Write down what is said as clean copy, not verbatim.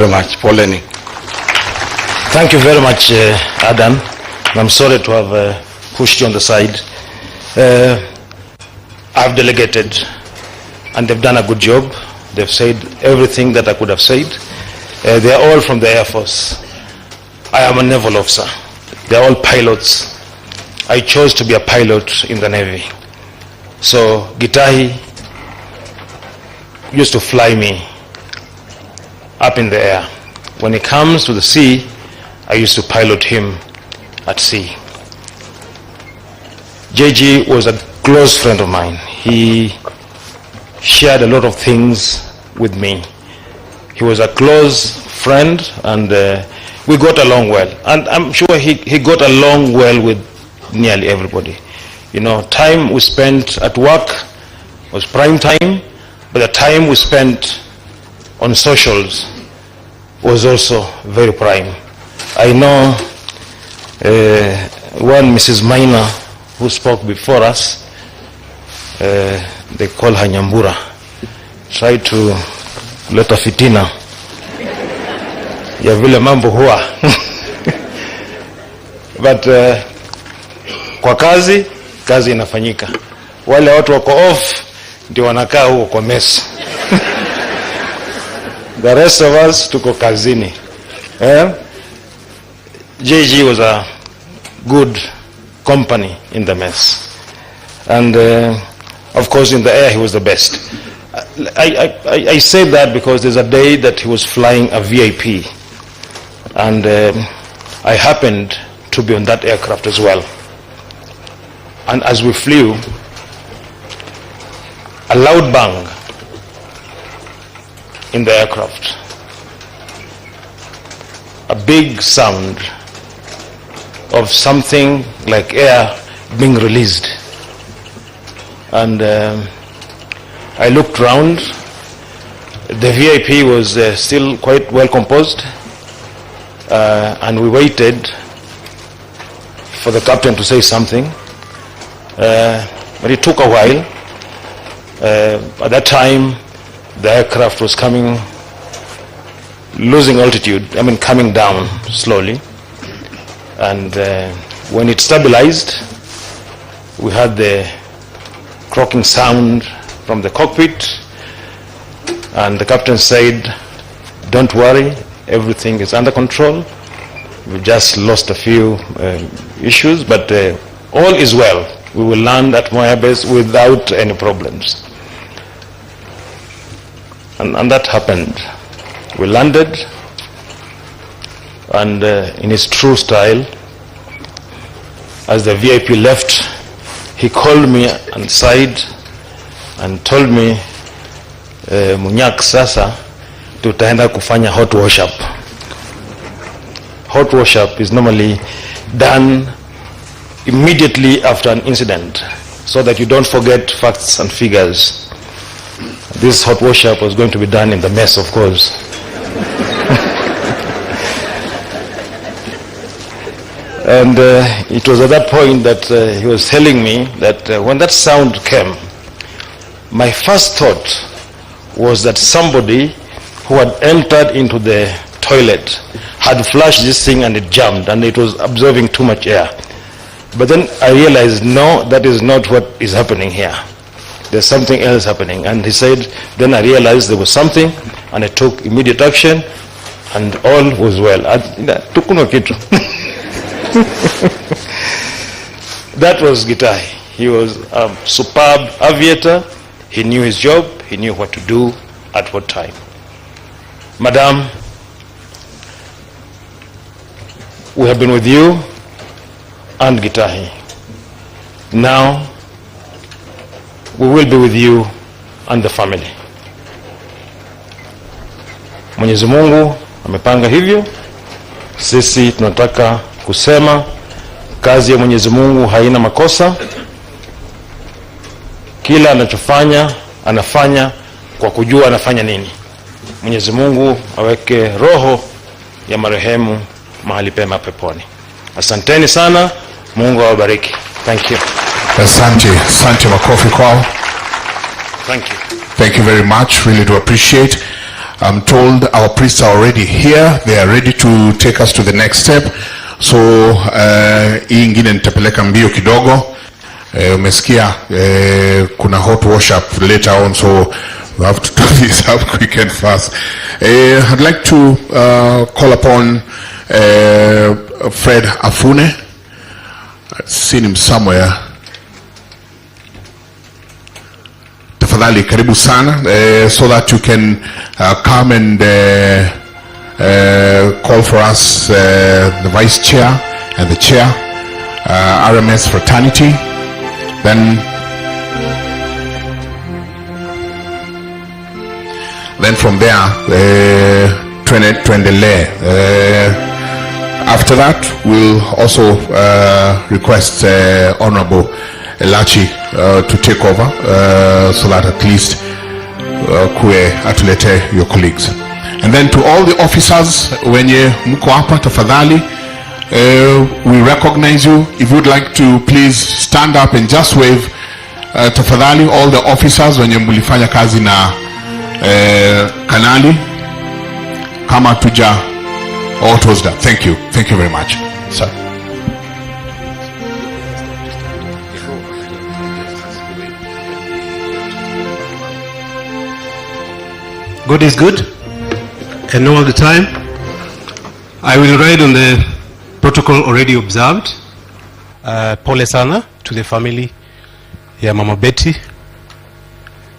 Very much, Pauleni. Thank you very much, Adam. I'm sorry to have pushed you on the side. I've delegated, and they've done a good job. They've said everything that I could have said. They are all from the Air Force. I am a naval officer. They are all pilots. I chose to be a pilot in the Navy. So Gitahi used to fly me up in the air. When it comes to the sea, I used to pilot him at sea. JG was a close friend of mine. He shared a lot of things with me. He was a close friend, and we got along well. And I'm sure he got along well with nearly everybody. You know, time we spent at work was prime time, but the time we spent on socials was also very prime. I know one Mrs. Maina who spoke before us, they call her Nyambura, tried to let a fitina ya vile mambo huwa but kwa kazi inafanyika. Wale watu wako off ndio wanakaa huko kwa mess. The rest of us tuko kazini. JG was a good company in the mess, and of course in the air he was the best. I say that because there's a day that he was flying a VIP, and I happened to be on that aircraft as well. And as we flew, a loud bang in the aircraft, a big sound of something like air being released. And I looked round. The VIP was still quite well composed, and we waited for the captain to say something, but it took a while. At that time, the aircraft was losing altitude, coming down slowly. And when it stabilized, we had the croaking sound from the cockpit, and the captain said, "Don't worry, everything is under control. We just lost a few issues, but all is well. We will land at Moya Base without any problems." And that happened. We landed, and in his true style, as the VIP left, he called me aside and told me, "Munyak, sasa tutaenda kufanya hot wash-up." Hot wash-up is normally done immediately after an incident, so that you don't forget facts and figures. This hot wash-up was going to be done in the mess, of course. And it was at that point that he was telling me that when that sound came, my first thought was that somebody who had entered into the toilet had flushed this thing and it jammed and it was absorbing too much air. But then I realized, no, that is not what is happening here. There's something else happening. And he said, then I realized there was something, and I took immediate action, and all was well. That was Gitahi. He was a superb aviator. He knew his job. He knew what to do at what time. Madam, we have been with you and Gitahi. Now, we will be with you and the family. Mwenyezi Mungu amepanga hivyo. Sisi tunataka kusema kazi ya Mwenyezi Mungu haina makosa. Kila anachofanya anafanya kwa kujua anafanya nini. Mwenyezi Mungu aweke roho ya marehemu mahali pema peponi. Asanteni sana. Mungu awabariki. Thank you. Asante makofi kwao. Thank you. Thank you very much. Really do appreciate. I'm told our priests are already here. They are ready to take us to the next step. So hii ingine nitapeleka mbio kidogo. Umesikia kuna hot wash up later on, so we have to do this up quick and fast. I'd like to call upon Fred Afune. I've seen him somewhere. Tafadhali karibu sana, so that you can come and call for us the vice chair and the chair, RMS fraternity. Then from there, tuendelee. After that, we'll also request Honorable Elachi to take over, so that at least kue atulete your colleagues. And then to all the officers, wenye mko hapa tafadhali, we recognize you. If you'd like to please stand up and just wave, tafadhali, all the officers wenye mulifanya kazi na kanali, kama tuja all towards that. Thank you very much, sir. God is good, and all the time. I will ride on the protocol already observed. Pole sana to the family ya Mama Betty.